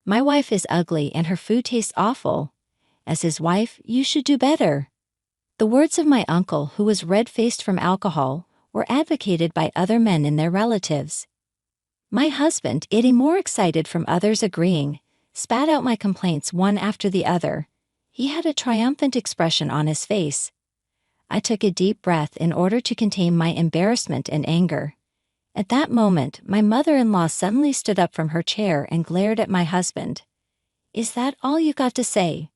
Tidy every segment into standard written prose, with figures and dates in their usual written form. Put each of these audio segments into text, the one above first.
My wife is ugly and her food tastes awful. As his wife, you should do better. The words of my uncle, who was red-faced from alcohol, were advocated by other men and their relatives. My husband, getting more excited from others agreeing, spat out my complaints one after the other. He had a triumphant expression on his face. I took a deep breath in order to contain my embarrassment and anger. At that moment, my mother-in-law suddenly stood up from her chair and glared at my husband. "Is that all you got to say?"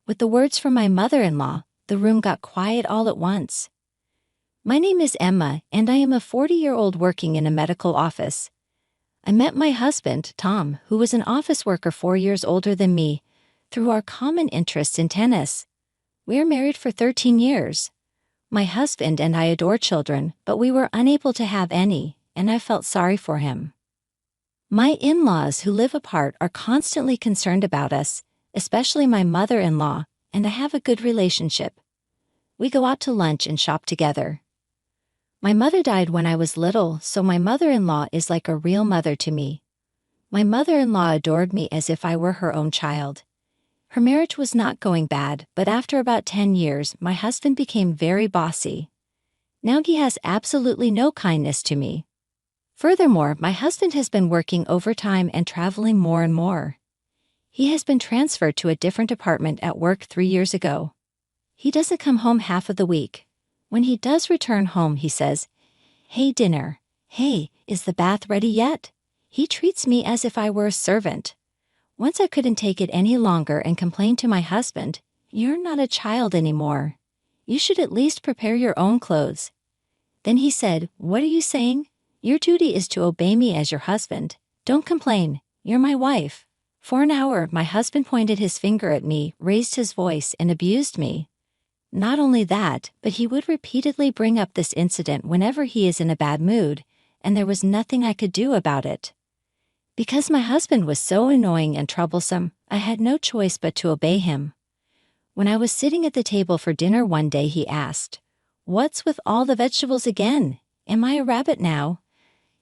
With the words from my mother-in-law, the room got quiet all at once. My name is Emma, and I am a 40-year-old working in a medical office. I met my husband, Tom, who was an office worker 4 years older than me, through our common interests in tennis. We are married for 13 years. My husband and I adore children, but we were unable to have any, and I felt sorry for him. My in-laws who live apart are constantly concerned about us, especially my mother-in-law, and I have a good relationship. We go out to lunch and shop together. My mother died when I was little, so my mother-in-law is like a real mother to me. My mother-in-law adored me as if I were her own child. Her marriage was not going bad, but after about 10 years, my husband became very bossy. Now he has absolutely no kindness to me. Furthermore, my husband has been working overtime and traveling more and more. He has been transferred to a different department at work 3 years ago. He doesn't come home half of the week. When he does return home, he says, "Hey, dinner. Hey, is the bath ready yet?" He treats me as if I were a servant. Once I couldn't take it any longer and complained to my husband, "You're not a child anymore. You should at least prepare your own clothes." Then he said, "What are you saying? Your duty is to obey me as your husband. Don't complain. You're my wife." For an hour, my husband pointed his finger at me, raised his voice, and abused me. Not only that, but he would repeatedly bring up this incident whenever he is in a bad mood, and there was nothing I could do about it. Because my husband was so annoying and troublesome, I had no choice but to obey him. When I was sitting at the table for dinner one day, he asked, "What's with all the vegetables again? Am I a rabbit now?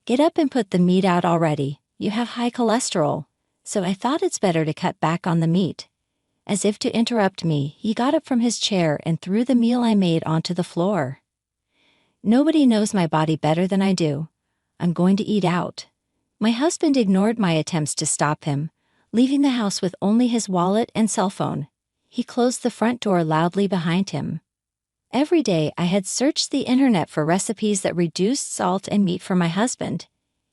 Get up and put the meat out already. You have high cholesterol." So I thought it's better to cut back on the meat. As if to interrupt me, he got up from his chair and threw the meal I made onto the floor. Nobody knows my body better than I do. I'm going to eat out. My husband ignored my attempts to stop him, leaving the house with only his wallet and cell phone. He closed the front door loudly behind him. Every day I had searched the internet for recipes that reduced salt and meat for my husband.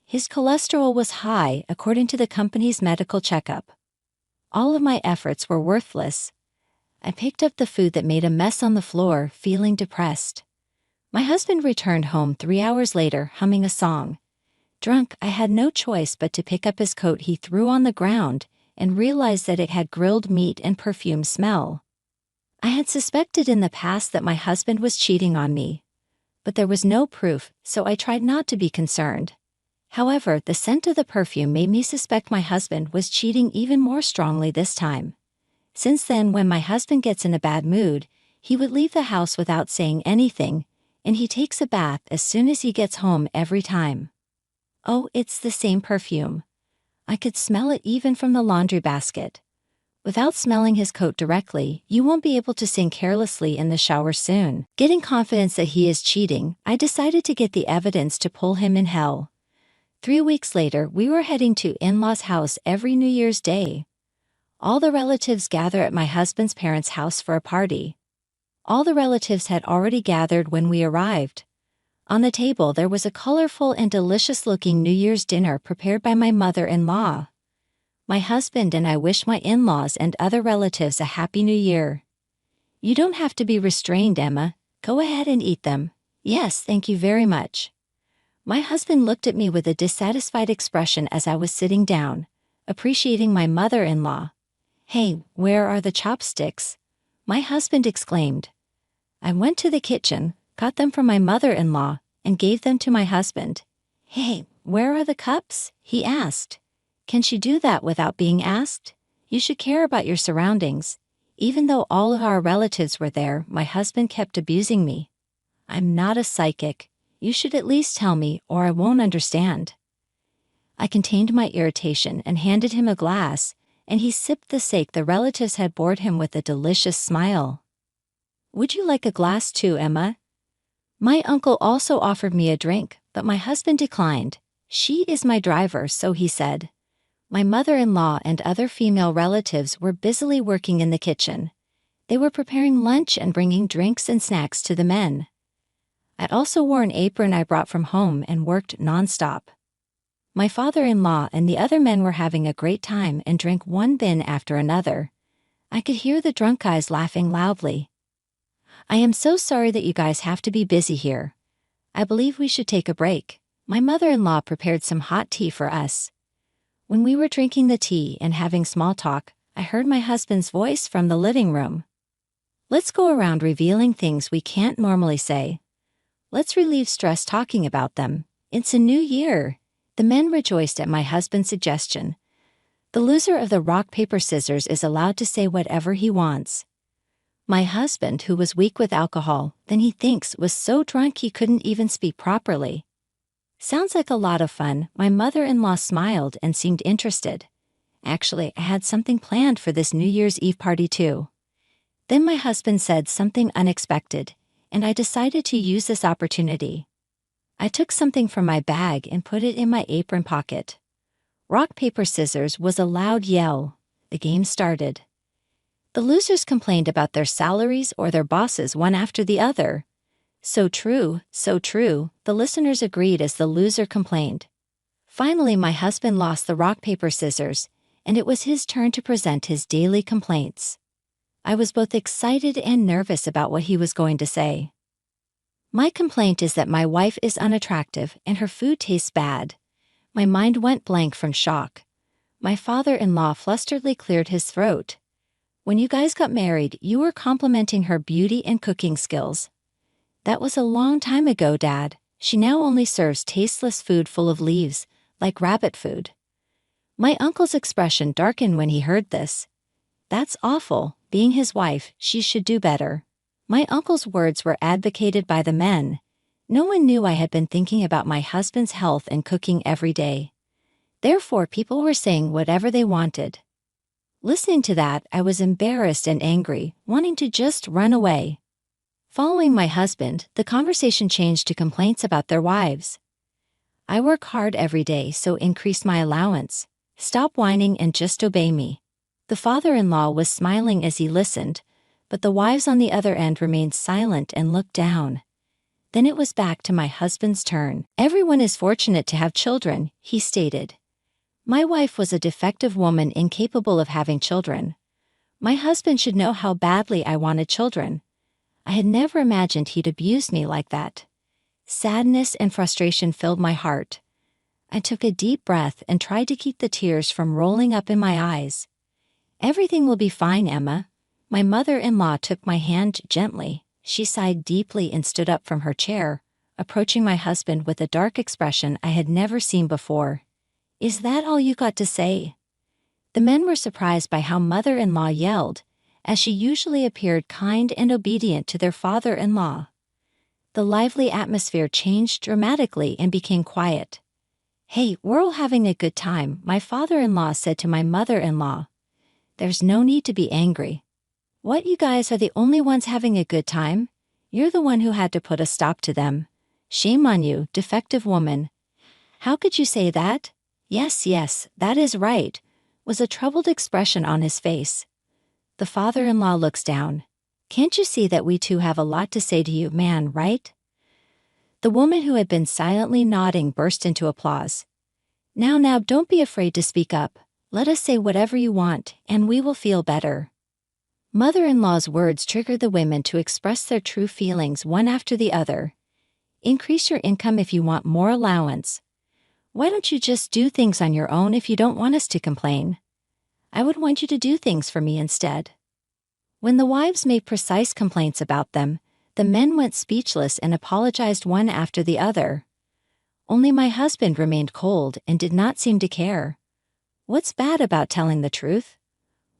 His cholesterol was high according to the company's medical checkup. All of my efforts were worthless. I picked up the food that made a mess on the floor, feeling depressed. My husband returned home 3 hours later, humming a song. Drunk, I had no choice but to pick up his coat he threw on the ground and realized that it had grilled meat and perfume smell. I had suspected in the past that my husband was cheating on me, but there was no proof, so I tried not to be concerned. However, the scent of the perfume made me suspect my husband was cheating even more strongly this time. Since then, when my husband gets in a bad mood, he would leave the house without saying anything, and he takes a bath as soon as he gets home every time. Oh, it's the same perfume. I could smell it even from the laundry basket. Without smelling his coat directly, you won't be able to sing carelessly in the shower soon. Getting confidence that he is cheating, I decided to get the evidence to pull him in hell. 3 weeks later, we were heading to in-laws' house every New Year's Day. All the relatives gather at my husband's parents' house for a party. All the relatives had already gathered when we arrived. On the table there was a colorful and delicious-looking New Year's dinner prepared by my mother-in-law. My husband and I wish my in-laws and other relatives a Happy New Year. "You don't have to be restrained, Emma. Go ahead and eat them." "Yes, thank you very much." My husband looked at me with a dissatisfied expression as I was sitting down, appreciating my mother-in-law. "Hey, where are the chopsticks?" my husband exclaimed. I went to the kitchen, got them from my mother-in-law, and gave them to my husband. "Hey, where are the cups?" he asked. Can she do that without being asked? You should care about your surroundings. Even though all of our relatives were there, my husband kept abusing me. I'm not a psychic. You should at least tell me, or I won't understand. I contained my irritation and handed him a glass, and he sipped the sake the relatives had poured him with a delicious smile. "Would you like a glass too, Emma?" My uncle also offered me a drink, but my husband declined. "She is my driver," so he said. My mother-in-law and other female relatives were busily working in the kitchen. They were preparing lunch and bringing drinks and snacks to the men. I also wore an apron I brought from home and worked non-stop. My father-in-law and the other men were having a great time and drank one bin after another. I could hear the drunk guys laughing loudly. "I am so sorry that you guys have to be busy here. I believe we should take a break." My mother-in-law prepared some hot tea for us. When we were drinking the tea and having small talk, I heard my husband's voice from the living room. "Let's go around revealing things we can't normally say. Let's relieve stress talking about them. It's a new year." The men rejoiced at my husband's suggestion. The loser of the rock, paper, scissors is allowed to say whatever he wants. My husband, who was weak with alcohol, then he thinks was so drunk he couldn't even speak properly. "Sounds like a lot of fun." My mother-in-law smiled and seemed interested. "Actually, I had something planned for this New Year's Eve party too." Then my husband said something unexpected, and I decided to use this opportunity. I took something from my bag and put it in my apron pocket. "Rock, paper, scissors" was a loud yell. The game started. The losers complained about their salaries or their bosses one after the other. "So true, so true," the listeners agreed as the loser complained. Finally, my husband lost the rock, paper, scissors, and it was his turn to present his daily complaints. I was both excited and nervous about what he was going to say. "My complaint is that my wife is unattractive and her food tastes bad." My mind went blank from shock. My father-in-law flusteredly cleared his throat. "When you guys got married, you were complimenting her beauty and cooking skills." "That was a long time ago, Dad. She now only serves tasteless food full of leaves, like rabbit food." My uncle's expression darkened when he heard this. "That's awful. Being his wife, she should do better." My uncle's words were advocated by the men. No one knew I had been thinking about my husband's health and cooking every day. Therefore, people were saying whatever they wanted. Listening to that, I was embarrassed and angry, wanting to just run away. Following my husband, the conversation changed to complaints about their wives. "I work hard every day, so increase my allowance. Stop whining and just obey me." The father-in-law was smiling as he listened, but the wives on the other end remained silent and looked down. Then it was back to my husband's turn. "Everyone is fortunate to have children," he stated. My wife was a defective woman incapable of having children. My husband should know how badly I wanted children. I had never imagined he'd abuse me like that. Sadness and frustration filled my heart. I took a deep breath and tried to keep the tears from rolling up in my eyes. "Everything will be fine, Emma." My mother-in-law took my hand gently. She sighed deeply and stood up from her chair, approaching my husband with a dark expression I had never seen before. "Is that all you got to say?" The men were surprised by how mother-in-law yelled, as she usually appeared kind and obedient to their father-in-law. The lively atmosphere changed dramatically and became quiet. "Hey, we're all having a good time," my father-in-law said to my mother-in-law. "There's no need to be angry." "What, you guys are the only ones having a good time? You're the one who had to put a stop to them. Shame on you, defective woman." "How could you say that?" Yes, that is right," was a troubled expression on his face. The father-in-law looks down. "Can't you see that we too have a lot to say to you, man, right?" The woman who had been silently nodding burst into applause. Now, don't be afraid to speak up. Let us say whatever you want, and we will feel better." Mother-in-law's words triggered the women to express their true feelings one after the other. "Increase your income if you want more allowance. Why don't you just do things on your own if you don't want us to complain? I would want you to do things for me instead." When the wives made precise complaints about them, the men went speechless and apologized one after the other. Only my husband remained cold and did not seem to care. What's bad about telling the truth?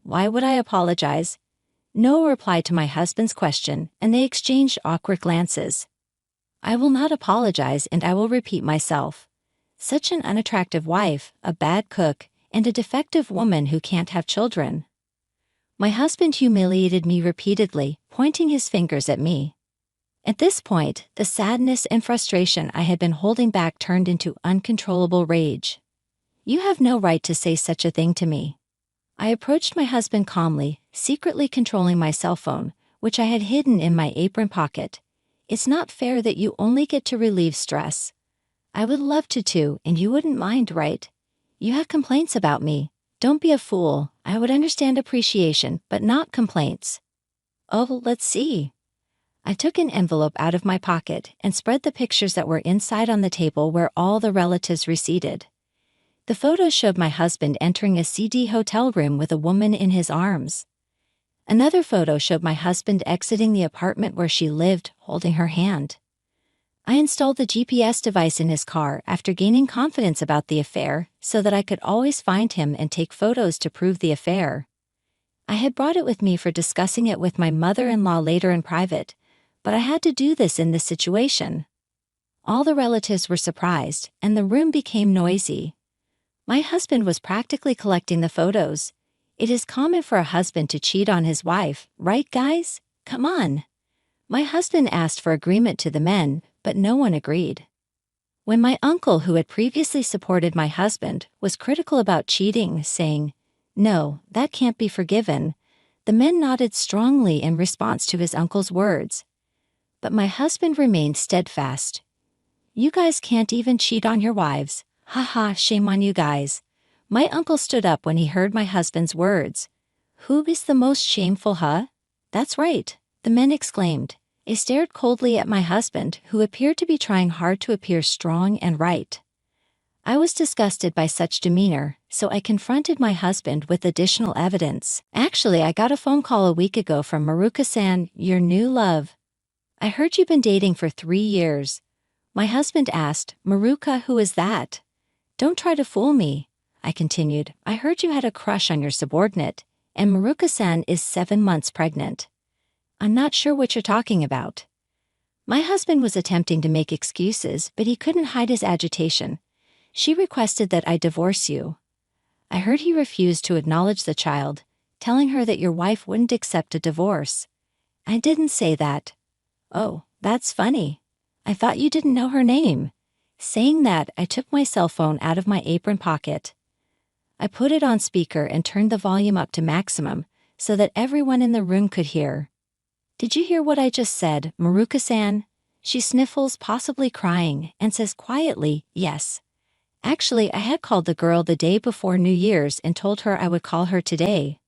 Why would I apologize? No reply to my husband's question, and they exchanged awkward glances. "I will not apologize, and I will repeat myself. Such an unattractive wife, a bad cook, and a defective woman who can't have children. My husband humiliated me repeatedly, pointing his fingers at me. At this point, the sadness and frustration I had been holding back turned into uncontrollable rage. You have no right to say such a thing to me. I approached my husband calmly, secretly controlling my cell phone, which I had hidden in my apron pocket. It's not fair that you only get to relieve stress. I would love to too, and you wouldn't mind, right? You have complaints about me. Don't be a fool. I would understand appreciation, but not complaints. Oh, let's see. I took an envelope out of my pocket and spread the pictures that were inside on the table where all the relatives receded. The photos showed my husband entering a seedy hotel room with a woman in his arms. Another photo showed my husband exiting the apartment where she lived, holding her hand. I installed the GPS device in his car after gaining confidence about the affair so that I could always find him and take photos to prove the affair. I had brought it with me for discussing it with my mother-in-law later in private, but I had to do this in this situation. All the relatives were surprised, and the room became noisy. My husband was practically collecting the photos. It is common for a husband to cheat on his wife, right guys? Come on. My husband asked for agreement to the men, but no one agreed. When my uncle, who had previously supported my husband, was critical about cheating, saying, "No, that can't be forgiven," the men nodded strongly in response to his uncle's words. But my husband remained steadfast. "You guys can't even cheat on your wives. Haha, shame on you guys." My uncle stood up when he heard my husband's words. "Who is the most shameful, huh?" "That's right," the men exclaimed. They stared coldly at my husband, who appeared to be trying hard to appear strong and right. I was disgusted by such demeanor, so I confronted my husband with additional evidence. "Actually, I got a phone call a week ago from Maruka-san, your new love. I heard you've been dating for 3 years." My husband asked, "Maruka, who is that?" "Don't try to fool me," I continued. "I heard you had a crush on your subordinate, and Maruka-san is 7 months pregnant." "I'm not sure what you're talking about." My husband was attempting to make excuses, but he couldn't hide his agitation. "She requested that I divorce you." I heard he refused to acknowledge the child, telling her that your wife wouldn't accept a divorce. "I didn't say that." "Oh, that's funny. I thought you didn't know her name." Saying that, I took my cell phone out of my apron pocket. I put it on speaker and turned the volume up to maximum so that everyone in the room could hear. "Did you hear what I just said, Maruka-san?" She sniffles, possibly crying, and says quietly, "Yes. Actually, I had called the girl the day before New Year's and told her I would call her today."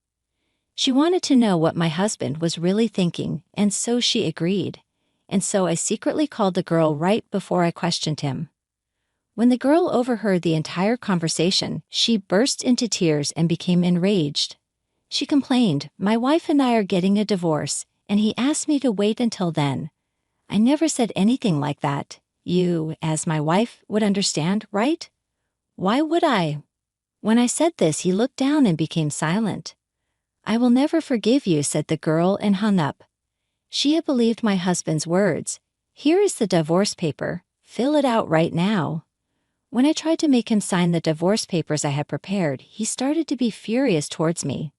She wanted to know what my husband was really thinking, and so she agreed. And so I secretly called the girl right before I questioned him. When the girl overheard the entire conversation, she burst into tears and became enraged. She complained, "My wife and I are getting a divorce, and he asked me to wait until then. I never said anything like that. You, as my wife, would understand, right?" "Why would I?" When I said this, he looked down and became silent. "I will never forgive you," said the girl, and hung up. She had believed my husband's words. "Here is the divorce paper. Fill it out right now." When I tried to make him sign the divorce papers I had prepared, he started to be furious towards me.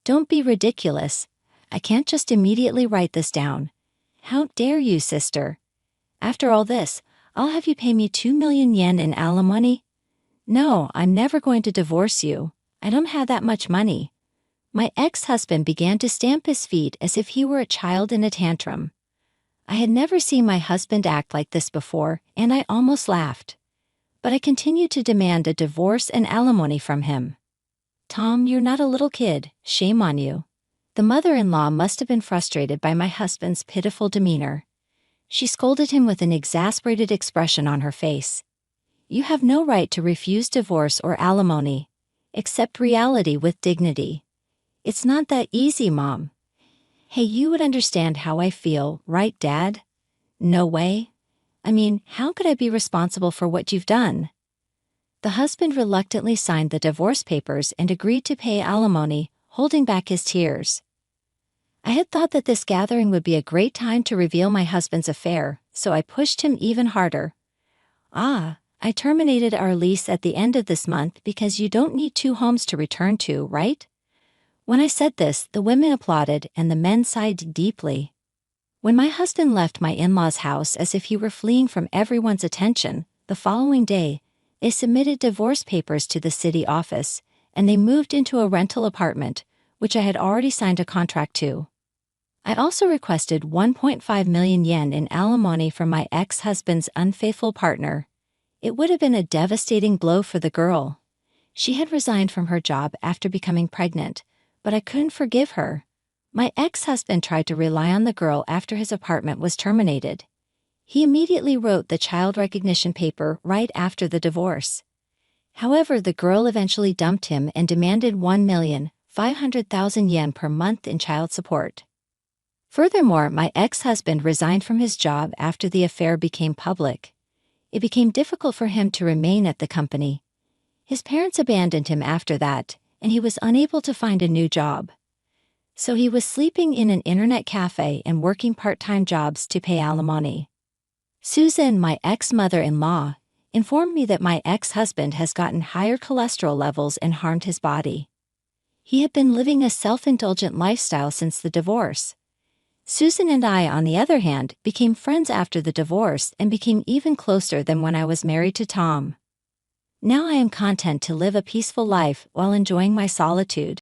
"Don't be ridiculous. I can't just immediately write this down. How dare you, sister? After all this, I'll have you pay me 2 million yen in alimony? No, I'm never going to divorce you. I don't have that much money." My ex-husband began to stamp his feet as if he were a child in a tantrum. I had never seen my husband act like this before, and I almost laughed. But I continued to demand a divorce and alimony from him. "Tom, you're not a little kid. Shame on you." The mother-in-law must have been frustrated by my husband's pitiful demeanor. She scolded him with an exasperated expression on her face. "You have no right to refuse divorce or alimony. Accept reality with dignity. It's not that easy, Mom. Hey, you would understand how I feel, right, Dad? No way. I mean, how could I be responsible for what you've done?" The husband reluctantly signed the divorce papers and agreed to pay alimony, holding back his tears. I had thought that this gathering would be a great time to reveal my husband's affair, so I pushed him even harder. "Ah, I terminated our lease at the end of this month because you don't need two homes to return to, right? When I said this, the women applauded and the men sighed deeply. When my husband left my in-laws' house as if he were fleeing from everyone's attention, the following day, they submitted divorce papers to the city office, and they moved into a rental apartment, which I had already signed a contract to. I also requested 1.5 million yen in alimony from my ex-husband's unfaithful partner. It would have been a devastating blow for the girl. She had resigned from her job after becoming pregnant, but I couldn't forgive her. My ex-husband tried to rely on the girl after his apartment was terminated. He immediately wrote the child recognition paper right after the divorce. However, the girl eventually dumped him and demanded 1,500,000 yen per month in child support. Furthermore, my ex-husband resigned from his job after the affair became public. It became difficult for him to remain at the company. His parents abandoned him after that, and he was unable to find a new job. So he was sleeping in an internet cafe and working part-time jobs to pay alimony. Susan, my ex-mother-in-law, informed me that my ex-husband has gotten higher cholesterol levels and harmed his body. He had been living a self-indulgent lifestyle since the divorce. Susan and I, on the other hand, became friends after the divorce and became even closer than when I was married to Tom. Now I am content to live a peaceful life while enjoying my solitude.